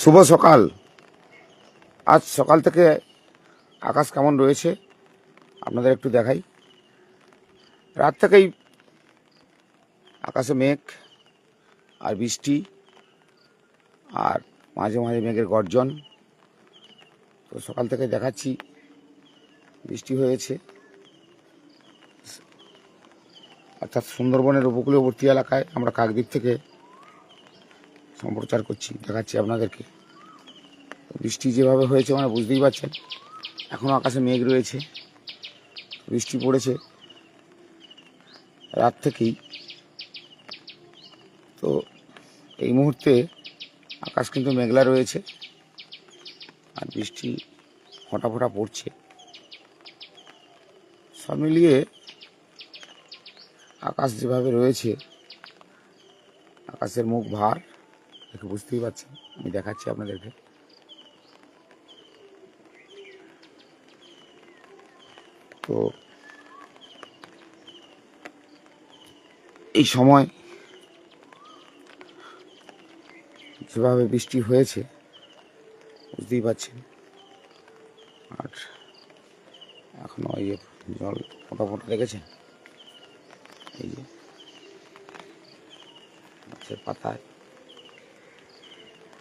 শুভ সকাল। আজ সকাল থেকে আকাশ কেমন রয়েছে আপনাদের একটু দেখাই। রাত থেকেই আকাশে মেঘ আর বৃষ্টি, আর মাঝে মাঝে মেঘের গর্জন। তো সকাল থেকে দেখাচ্ছি বৃষ্টি হয়েছে, অর্থাৎ সুন্দরবনের উপকূলবর্তী এলাকায় আমরা কাকদ্বীপ থেকে সম্প্রচার করছি, দেখাচ্ছি আপনাদেরকে। বৃষ্টি যেভাবে হয়েছে মানে বুঝতেই পারছেন, এখনও আকাশে মেঘ রয়েছে, বৃষ্টি পড়েছে রাত থেকেই। তো এই মুহূর্তে আকাশ কিন্তু মেঘলা রয়েছে আর বৃষ্টি ফোঁটা ফোঁটা পড়ছে। সব মিলিয়ে আকাশ যেভাবে রয়েছে, আকাশের মুখ ভার দেখে বুঝতেই পারছেন। আমি দেখাচ্ছি আপনাদেরকে। তো এই সময় যেভাবে বৃষ্টি হয়েছে বুঝতেই পারছেন। আর এখনো এই জল ফোঁটা ফোঁটা দেখেছেন, এই যে গাছের পাতায়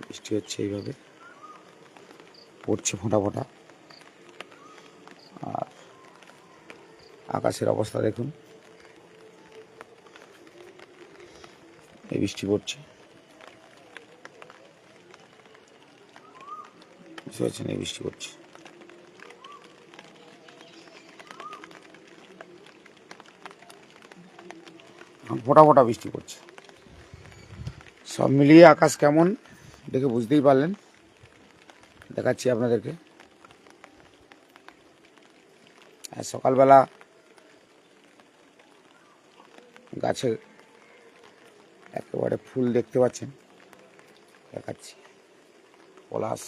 বৃষ্টি হচ্ছে, এইভাবে পড়ছে ফোঁটা ফোঁটা। আর আকাশের অবস্থা দেখুন, এই বৃষ্টি পড়ছে, বুঝতে পারছেন, এই বৃষ্টি পড়ছে। ফোঁটা ফোঁটা বৃষ্টি পড়ছে। সব মিলিয়ে আকাশ কেমন দেখে বুঝতেই পারলেন, দেখাচ্ছি আপনাদেরকে। আর সকালবেলা গাছে একেবারে ফুল দেখতে পাচ্ছেন, দেখাচ্ছি। পলাশ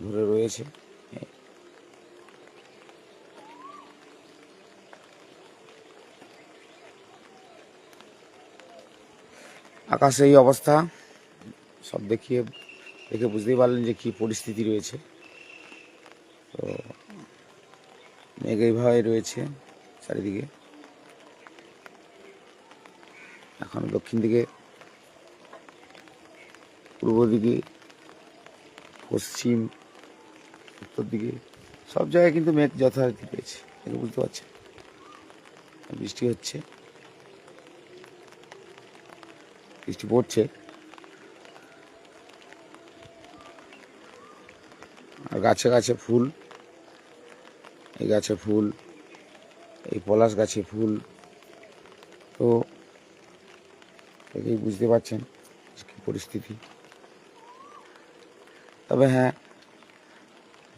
ধরে রয়েছে। আকাশে এই অবস্থা, সব দেখে বুঝতেই পারলেন যে কী পরিস্থিতি রয়েছে। তো মেঘ এইভাবে রয়েছে চারিদিকে। এখন দক্ষিণ দিকে, পূর্ব দিকে, পশ্চিম, উত্তর দিকে সব জায়গায় কিন্তু মেঘ যথারীতি রয়েছে, দেখে বুঝতে পারছেন। বৃষ্টি হচ্ছে, বৃষ্টি পড়ছে। আর গাছে গাছে ফুল, এই গাছে ফুল, এই পলাশ গাছে ফুল। তো দেখেই বুঝতে পারছেন কী পরিস্থিতি। তবে হ্যাঁ,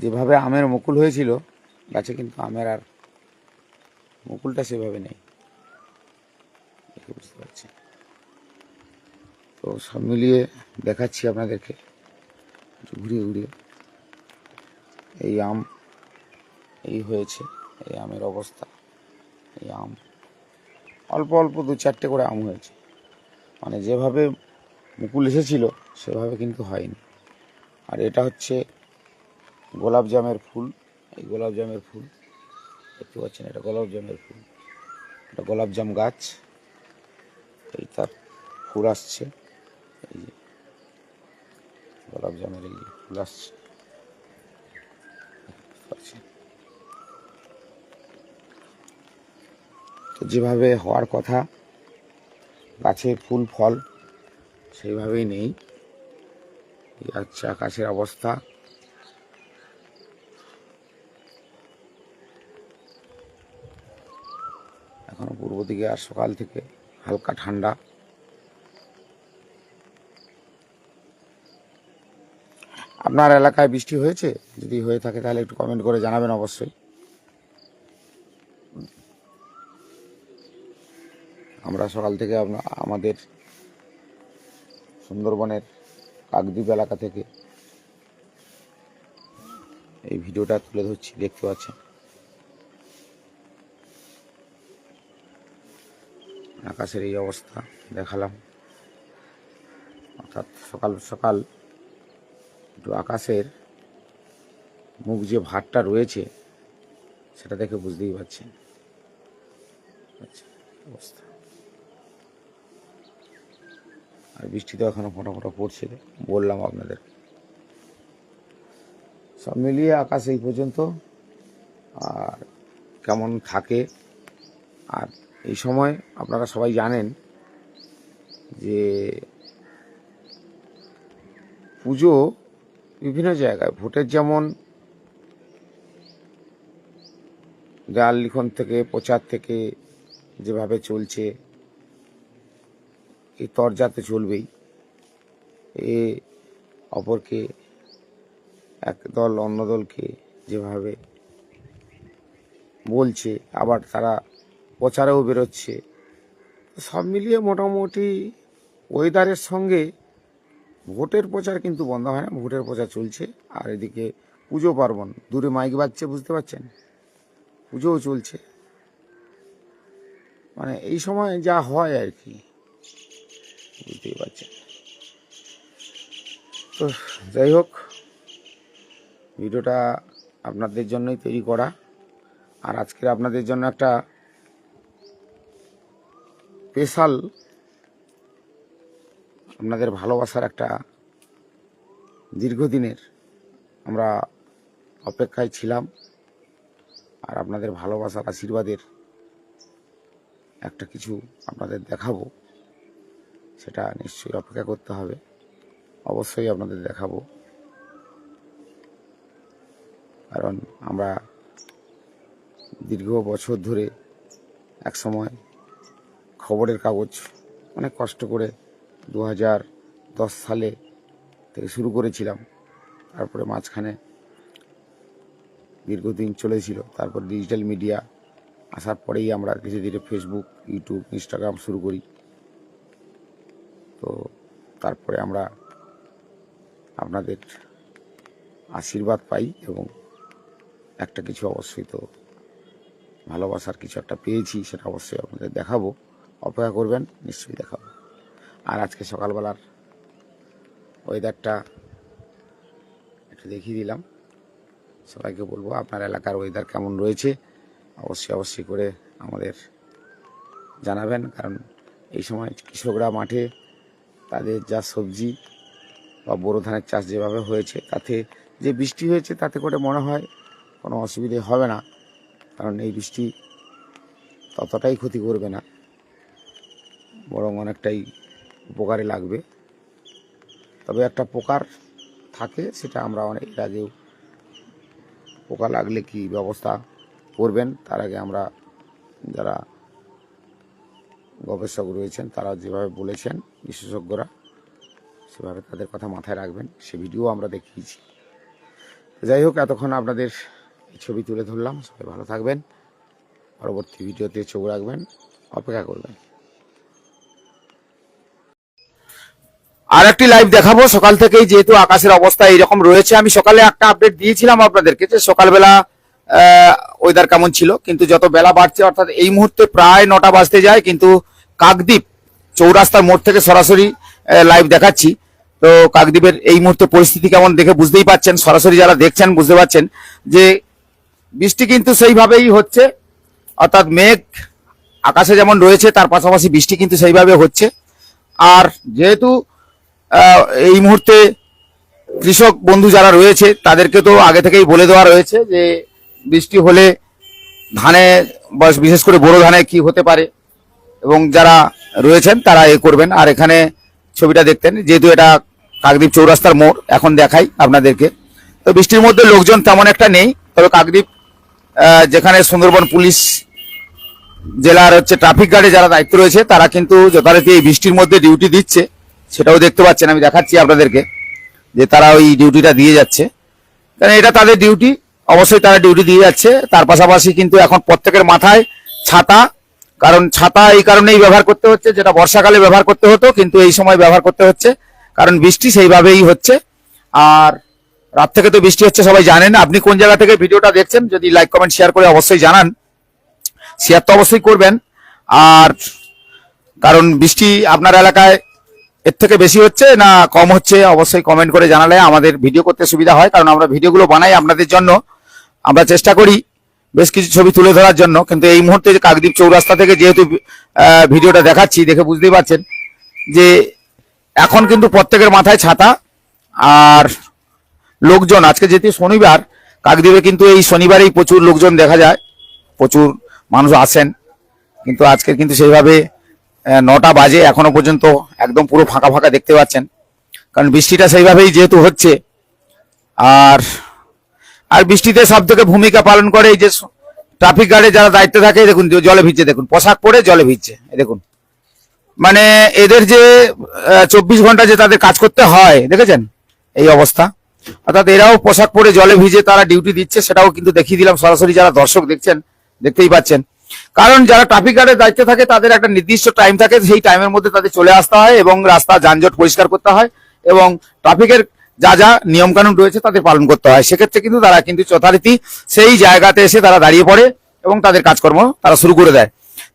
যেভাবে আমের মুকুল হয়েছিল গাছে, কিন্তু আমের আর মুকুলটা সেভাবে নেই, দেখে বুঝতে পারছেন। তো সব মিলিয়ে দেখাচ্ছি আপনাদেরকে ঘুরিয়ে ঘুরিয়ে। এই আম এই হয়েছে, এই আমের অবস্থা। এই আম অল্প অল্প 2-4টে করে আম হয়েছে, মানে যেভাবে মুকুল এসেছিল সেভাবে কিন্তু হয়নি। আর এটা হচ্ছে গোলাপ জামের ফুল, এই গোলাপ জামের ফুল দেখতে পাচ্ছেন, এটা গোলাপ জামের ফুল, এটা গোলাপ জাম গাছ, এই তার ফুল আসছে, এই যে গোলাপ জামের এই যে ফুল আসছে। তো যেভাবে হওয়ার কথা গাছে ফুল ফল সেইভাবেই নেই। এই হচ্ছে আকাশের অবস্থা। এখনো পূর্ব দিকে আর সকাল থেকে হালকা ঠান্ডা। আপনার এলাকায় বৃষ্টি হয়েছে? যদি হয়ে থাকে তাহলে একটু কমেন্ট করে জানাবেন অবশ্যই। আমরা সকাল থেকে আমাদের সুন্দরবনের কাকদ্বীপ এলাকা থেকে এই ভিডিওটা তুলে ধরছি, দেখতে পাচ্ছেন। আকাশের এই অবস্থা দেখালাম। অর্থাৎ সকাল সকাল একটু আকাশের মুখ যে ভারটা রয়েছে সেটা দেখে বুঝতেই পারছেন অবস্থা। আর বৃষ্টি তো এখনো ফোটা ফোটা পড়ছে, বললাম আপনাদের। সব মিলিয়ে আকাশ এই পর্যন্ত। আর কেমন থাকে, আর এই সময় আপনারা সবাই জানেন যে পুজো বিভিন্ন জায়গায় ভোটের যেমন দেয়াল লিখন থেকে প্রচার থেকে যেভাবে চলছে, এই তরজাতে চলবেই। এ অপরকে এক দল অন্য দলকে যেভাবে বলছে, আবার তারা প্রচারেও বেরোচ্ছে, সব মিলিয়ে মোটামুটি ওয়েদারের সঙ্গে ভোটের প্রচার কিন্তু বন্ধ হয় না, ভোটের প্রচার চলছে। আর এদিকে পুজো পার্বণ, দূরে মাইক বাজছে, বুঝতে পারছেন, পুজোও চলছে। মানে এই সময় যা হয় আর কি, বুঝতেই পারছেন। তো যাই হোক, ভিডিওটা আপনাদের জন্যই তৈরি করা। আর আজকের আপনাদের জন্য একটা স্পেশাল, আপনাদের ভালোবাসার একটা দীর্ঘদিনের আমরা অপেক্ষায় ছিলাম। আর আপনাদের ভালোবাসার আশীর্বাদের একটা কিছু আপনাদের দেখাবো, সেটা নিশ্চয়ই অপেক্ষা করতে হবে। অবশ্যই আপনাদের দেখাবো, কারণ আমরা দীর্ঘ বছর ধরে একসময় খবরের কাগজ অনেক কষ্ট করে 2010 সালে থেকে শুরু করেছিলাম। তারপরে মাঝখানে দীর্ঘদিন চলেছিল, তারপর ডিজিটাল মিডিয়া আসার পরেই আমরা ধীরে ধীরে ফেসবুক, ইউটিউব, ইনস্টাগ্রাম শুরু করি। তো তারপরে আমরা আপনাদের আশীর্বাদ পাই এবং একটা কিছু অবশ্যই তো ভালোবাসার কিছু একটা পেয়েছি, সেটা অবশ্যই আপনাদের দেখাবো। অপেক্ষা করবেন, নিশ্চয়ই দেখাবো। আর আজকে সকালবেলার ওয়েদারটা একটু দেখিয়ে দিলাম। সবাইকে বলবো আপনার এলাকার ওয়েদার কেমন রয়েছে অবশ্যই করে আমাদের জানাবেন, কারণ এই সময় কৃষকরা মাঠে তাদের যা সবজি বা বোরো ধানের চাষ যেভাবে হয়েছে, তাতে যে বৃষ্টি হয়েছে তাতে করে মনে হয় কোনো অসুবিধে হবে না, কারণ এই বৃষ্টি ততটাই ক্ষতি করবে না, বরং অনেকটাই উপকারে লাগবে। তবে একটা পোকার থাকে, সেটা আমরা অনেক আগেও, পোকা লাগলে কি ব্যবস্থা করবেন তার আগে আমরা যারা গবেষক রয়েছেন তারা যেভাবে বলেছেন বিশেষজ্ঞরা, সেভাবে তাদের কথা মাথায় রাখবেন। সে ভিডিও আমরা দেখিয়েছি। যাই হোক, এতক্ষণ আপনাদের এই ছবি তুলে ধরলাম। সবাই ভালো থাকবেন, পরবর্তী ভিডিওতে চোখ রাখবেন, অপেক্ষা করবেন। আর একটি লাইভ দেখাবো সকাল থেকেই, যেহেতু আকাশের অবস্থা এইরকম রয়েছে। আমি সকালে একটা আপডেট দিয়েছিলাম আপনাদেরকে যে সকালবেলা ওয়েদার কেমন ছিল, কিন্তু যত বেলা বাড়ছে, অর্থাৎ এই মুহূর্তে প্রায় 9টা বাজতে যায়, কিন্তু কাকদ্বীপ চৌরাস্তার মোড় থেকে সরাসরি লাইভ দেখাচ্ছি। তো কাকদ্বীপের এই মুহূর্তে পরিস্থিতি কেমন দেখে বুঝতেই পাচ্ছেন, সরাসরি যারা দেখছেন বুঝতে পাচ্ছেন যে বৃষ্টি কিন্তু সেইভাবেই হচ্ছে, অর্থাৎ মেঘ আকাশে যেমন রয়েছে তার পাশাপাশি বৃষ্টি কিন্তু সেইভাবে হচ্ছে। আর যেহেতু এই মুহূর্তে কৃষক বন্ধু যারা রয়েছে তাদেরকে তো আগে থেকেই বলে দেওয়া রয়েছে যে বৃষ্টি হলে ধানে, বিশেষ করে বোরো ধানে কি হতে পারে, এবং যারা রয়েছেন তারা এ করবেন। আর এখানে ছবিটা দেখতেন, যেহেতু এটা কাকদ্বীপ চৌরাস্তার মোড়, এখন দেখাই আপনাদেরকে। তো বৃষ্টির মধ্যে লোকজন তেমন একটা নেই, তবে কাকদ্বীপ যেখানে সুন্দরবন পুলিশ জেলার ট্রাফিক গার্ডে যারা দায়িত্ব রয়েছে তারা কিন্তু যথারীতি এই বৃষ্টির মধ্যে ডিউটি দিচ্ছে, সেটাও দেখতে পাচ্ছেন। আমি দেখাচ্ছি আপনাদেরকে যে তারা ওই ডিউটিটা দিয়ে যাচ্ছে, কারণ এটা তাদের ডিউটি, অবশ্যই তারা ডিউটি দিয়ে যাচ্ছে। তার পাশাপাশি কিন্তু এখন প্রত্যেকের মাথায় ছাতা, কারণ ছাতা এই কারণেই ব্যবহার করতে হচ্ছে, যেটা বর্ষাকালে ব্যবহার করতে হতো কিন্তু এই সময় ব্যবহার করতে হচ্ছে, কারণ বৃষ্টি সেইভাবেই হচ্ছে। আর রাত থেকে তো বৃষ্টি হচ্ছে, সবাই জানেন। আপনি কোন জায়গা থেকে ভিডিওটা দেখছেন যদি লাইক কমেন্ট শেয়ার করে অবশ্যই জানান, শেয়ার তো অবশ্যই করবেন। আর কারণ বৃষ্টি আপনার এলাকায় এর থেকে বেশি হচ্ছে না কম হচ্ছে অবশ্যই কমেন্ট করে জানালে আমাদের ভিডিও করতে সুবিধা হয়, কারণ আমরা ভিডিওগুলো বানাই আপনাদের জন্য। আমরা চেষ্টা করি বেশ কিছু ছবি তুলে ধরার জন্য, কিন্তু এই মুহূর্তে যে কাকদ্বীপ চৌরাস্তা থেকে যেহেতু ভিডিওটা দেখাচ্ছি, দেখে বুঝতেই পারছেন যে এখন কিন্তু প্রত্যেকের মাথায় ছাতা। আর লোকজন আজকে যেহেতু শনিবার, কাকদ্বীপে কিন্তু এই শনিবারেই প্রচুর লোকজন দেখা যায়, প্রচুর মানুষ আসেন। কিন্তু আজকে কিন্তু সেইভাবে 9টা বাজে এখনো পর্যন্ত একদম পুরো ফাঁকা ফাঁকা দেখতে পাচ্ছেন, কারণ বৃষ্টিটা সেইভাবেই যেহেতু হচ্ছে। আর আর বৃষ্টিতে সব থেকে ভূমিকা পালন করে এই যে ট্রাফিক গার্ডে যারা দায়িত্বে থাকে, দেখুন জলে ভিজছে, দেখুন পোশাক পরে জলে ভিজছে, দেখুন মানে এদের যে 24 ঘন্টা যে তাদের কাজ করতে হয়, দেখেছেন এই অবস্থা। অর্থাৎ এরাও পোশাক পরে জলে ভিজে তারা ডিউটি দিচ্ছে, সেটাও কিন্তু দেখিয়ে দিলাম সরাসরি। যারা দর্শক দেখছেন দেখতেই পাচ্ছেন, কারণ যারা ট্রাফিক গার্ডের দায়িত্বে থাকে তাদের একটা নির্দিষ্ট টাইম থাকে, সেই টাইমের মধ্যে তাদের চলে আসতে হয় এবং রাস্তা যানজট পরিষ্কার করতে হয় এবং ট্রাফিকের যা যা নিয়ম কানুন রয়েছে তাদের পালন করতে হয়। সেক্ষেত্রে কিন্তু তারা কিন্তু যথারীতি সেই জায়গাতে এসে তারা দাঁড়িয়ে পড়ে এবং তাদের কাজকর্ম তারা শুরু করে দেয়।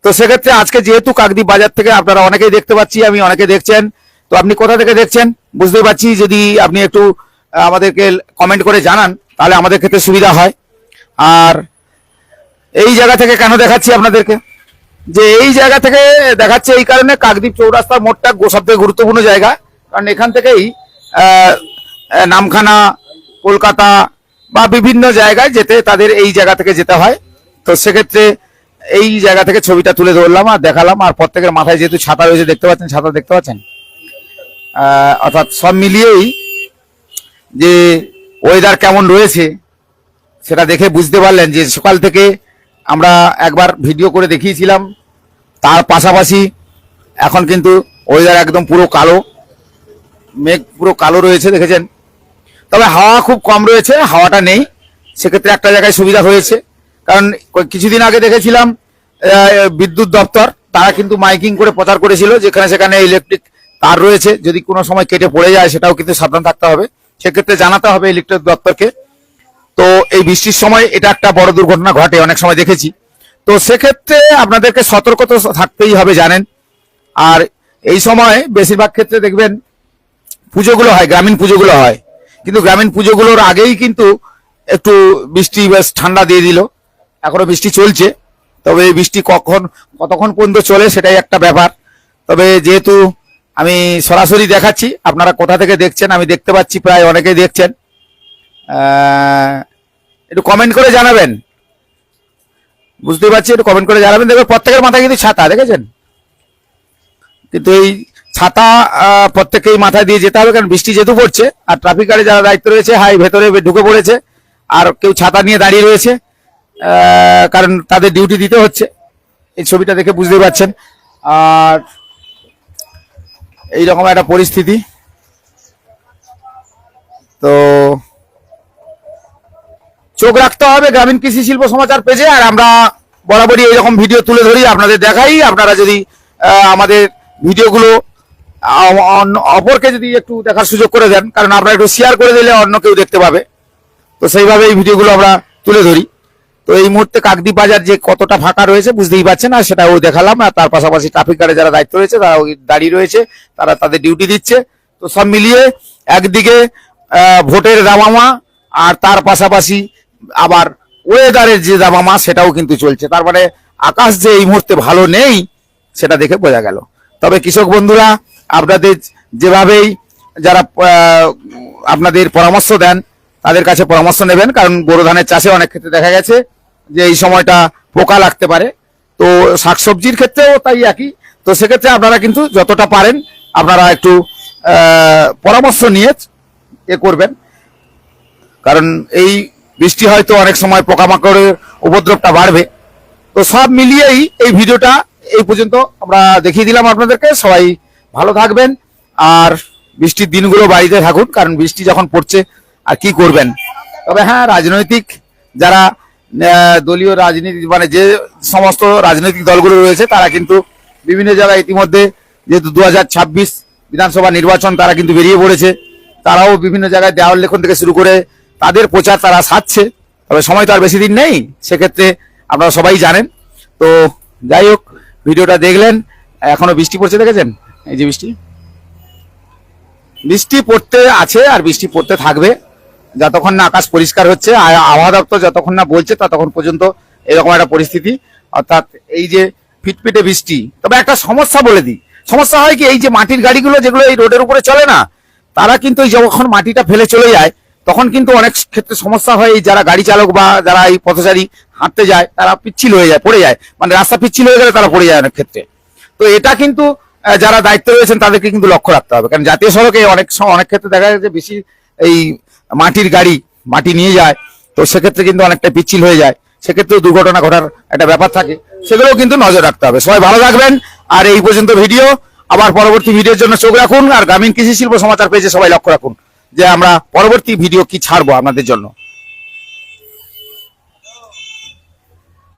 তো সেক্ষেত্রে আজকে যেহেতু কাকদ্বীপ বাজার থেকে আপনারা অনেকেই দেখতে পাচ্ছি, আমি অনেকে দেখছেন, তো আপনি কোথা থেকে দেখছেন বুঝতেই পারছি। যদি আপনি একটু আমাদেরকে কমেন্ট করে জানান তাহলে আমাদের ক্ষেত্রে সুবিধা হয়। আর এই জায়গা থেকে কেন দেখাচ্ছি আপনাদেরকে, যে এই জায়গা থেকে দেখাচ্ছে এই কারণে, কাকদ্বীপ চৌরাস্তা মোড়টা সবথেকে গুরুত্বপূর্ণ জায়গা, কারণ এখান থেকেই নামখানা, কলকাতা বা বিভিন্ন জায়গায় যেতে তাদের এই জায়গা থেকে যেতে হয়। তো সেক্ষেত্রে এই জায়গা থেকে ছবিটা তুলে ধরলাম আর দেখালাম। আর প্রত্যেকের মাথায় যেহেতু ছাতা রয়েছে, দেখতে পাচ্ছেন ছাতা দেখতে পাচ্ছেন, অর্থাৎ সব মিলিয়েই যে ওয়েদার কেমন রয়েছে সেটা দেখে বুঝতে পারলেন যে সকাল থেকে আমরা একবার ভিডিও করে দেখিয়েছিলাম, তার পাশাপাশি এখন কিন্তু ওয়েদার একদম পুরো কালো, মেঘ পুরো কালো রয়েছে দেখেছেন। তবে হাওয়া খুব কম রয়েছে, হাওয়াটা নেই, সেক্ষেত্রে একটা জায়গায় সুবিধা হয়েছে। কারণ কিছুদিন আগে দেখেছিলাম বিদ্যুৎ দপ্তর তারা কিন্তু মাইকিং করে প্রচার করেছিল যেখানে সেখানে ইলেকট্রিক তার রয়েছে, যদি কোনো সময় কেটে পড়ে যায় সেটাও কিন্তু সাবধান থাকতে হবে, সেক্ষেত্রে জানাতে হবে ইলেকট্রিক দপ্তরকে। তো এই বৃষ্টির সময় এটা একটা বড় দুর্ঘটনা ঘটে, অনেক সময় দেখেছি। তো সেক্ষেত্রে আপনাদেরকে সতর্ক তো থাকতেই হবে জানেন। আর এই সময় বেশিরভাগ ক্ষেত্রে দেখবেন পুজোগুলো হয়, গ্রামীণ পুজোগুলো হয়, কিন্তু গ্রামীণ পুজোগুলোর আগেই কিন্তু একটু বৃষ্টি বেশ ঠান্ডা দিয়ে দিল। এখনো বৃষ্টি চলছে, তবে এই বৃষ্টি কতক্ষণ পর্যন্ত চলে সেটাই একটা ব্যাপার। তবে যেহেতু আমি সরাসরি দেখাচ্ছি, আপনারা কোথা থেকে দেখছেন আমি দেখতে পাচ্ছি প্রায় অনেকেই দেখছেন, একটু কমেন্ট করে জানাবেন, বুঝতেই পারছি, একটু কমেন্ট করে জানাবেন। দেখবেন প্রত্যেকের মাথায় কিন্তু ছাতা, দেখেছেন, কিন্তু এই ছাতা প্রত্যেকেই মাথায় দিয়ে যেতে হবে, কারণ বৃষ্টি যেহেতু পড়ছে। আর ট্রাফিক গার্ডে যারা দায়িত্ব রয়েছে হাই ভেতরে ঢুকে পড়েছে, আর কেউ ছাতা নিয়ে দাঁড়িয়ে রয়েছে, কারণ তাদের ডিউটি দিতে হচ্ছে। এই ছবিটা দেখে বুঝতেই পারছেন। আর এইরকম একটা পরিস্থিতি। তো চোখ রাখতে হবে গ্রামীণ কৃষি শিল্প সমাচার পেজে, আর আমরা বরাবরই এইরকম ভিডিও তুলে ধরি, আপনাদের দেখাই। আপনারা যদি আমাদের ভিডিওগুলো অপরকে যদি একটু দেখার সুযোগ করে দেন, কারণ আপনারা একটু শেয়ার করে দিলে অন্য কেউ দেখতে পাবে, তো সেইভাবে এই ভিডিওগুলো আমরা তুলে ধরি। তো এই মুহূর্তে কাকদ্বীপ বাজার যে কতটা ফাঁকা রয়েছে বুঝতেই পারছেন, আর সেটাও দেখালাম। আর তার পাশাপাশি ট্রাফিক গার্ডে যারা দায়িত্ব রয়েছে তারা দাঁড়িয়ে রয়েছে, তারা তাদের ডিউটি দিচ্ছে। তো সব মিলিয়ে একদিকে ভোটের দামামা, আর তার পাশাপাশি আবার ওয়েদারের যে দামামা সেটাও কিন্তু চলছে। তার মানে আকাশ যে এই মুহূর্তে ভালো নেই সেটা দেখে বোঝা গেল। তবে কৃষক বন্ধুরা, আপনাদের যেভাবেই যারা আপনাদের পরামর্শ দেন তাদের কাছে পরামর্শ নেবেন, কারণ বোরো ধানের চাষে অনেক ক্ষেত্রে দেখা গেছে যে এই সময়টা পোকা লাগতে পারে। তো শাকসবজির ক্ষেত্রেও তাই একই। তো সেক্ষেত্রে আপনারা কিন্তু যতটা পারেন আপনারা একটু পরামর্শ নিয়ে এ করবেন, কারণ এই বৃষ্টি হয়তো অনেক সময় পোকামাকড়ের উপদ্রবটা বাড়বে। তো সব মিলিয়েই এই ভিডিওটা এই পর্যন্ত আমরা দেখিয়ে দিলাম আপনাদেরকে। সবাই ভালো থাকবেন আর বৃষ্টির দিনগুলো বাড়িতে থাকুন, কারণ বৃষ্টি যখন পড়ছে আর কি করবেন। তবে হ্যাঁ, রাজনৈতিক যারা দলীয় রাজনীতি মানে যে সমস্ত রাজনৈতিক দলগুলো রয়েছে তারা কিন্তু বিভিন্ন জায়গায় ইতিমধ্যে, যেহেতু 2026 বিধানসভা নির্বাচন, তারা কিন্তু বেরিয়ে পড়েছে। তারাও বিভিন্ন জায়গায় দেওয়াল লেখন থেকে শুরু করে তাদের প্রচার তারা সাধছে। তবে সময় তো আর বেশি দিন নেই, সেক্ষেত্রে আপনারা সবাই জানেন। তো যাই হোক, ভিডিওটা দেখলেন, এখনো বৃষ্টি পড়ছে, দেখেছেন এই যে বৃষ্টি, বৃষ্টি পড়তে আছে আর বৃষ্টি পড়তে থাকবে যতক্ষণ না আকাশ পরিষ্কার হচ্ছে, আবহাওয়া দপ্তর যতক্ষণ না বলছে ততক্ষণ পর্যন্ত এরকম একটা পরিস্থিতি। অর্থাৎ এই যে ফিটফিটে বৃষ্টি। তবে একটা সমস্যা বলে দিই, সমস্যা হয় কি, এই যে মাটির গাড়িগুলো যেগুলো এই রোডের উপরে চলে না, তারা কিন্তু এই যখন মাটিটা ফেলে চলে যায় তখন কিন্তু অনেক ক্ষেত্রে সমস্যা হয়। এই যারা গাড়ি চালক বা যারা এই পথচারী হাঁটতে যায় তারা পিচ্ছিল হয়ে যায়, পড়ে যায়, মানে রাস্তা পিচ্ছিল হয়ে গেলে তারা পড়ে যায় অনেক ক্ষেত্রে। তো এটা কিন্তু যারা দায়িত্বে রয়েছেন তাদেরকে কিন্তু লক্ষ্য রাখতে হবে, কারণ জাতীয় সড়কে অনেক সময় অনেক ক্ষেত্রে দেখা যায় যে বেশি এই মাটির গাড়ি মাটি নিয়ে যায়, তো সেক্ষেত্রে কিন্তু অনেকটা পিচ্ছিল হয়ে যায়, সেক্ষেত্রেও দুর্ঘটনা ঘটার একটা ব্যাপার থাকে, সেগুলোও কিন্তু নজর রাখতে হবে। সবাই ভালো থাকবেন। আর এই পর্যন্ত ভিডিও, আবার পরবর্তী ভিডিওর জন্য চোখ রাখুন। আর গ্রামীণ কৃষি শিল্প সমাচার পেজে সবাই লক্ষ্য রাখুন যে আমরা পরবর্তী ভিডিও কি ছাড়বো আপনাদের জন্য।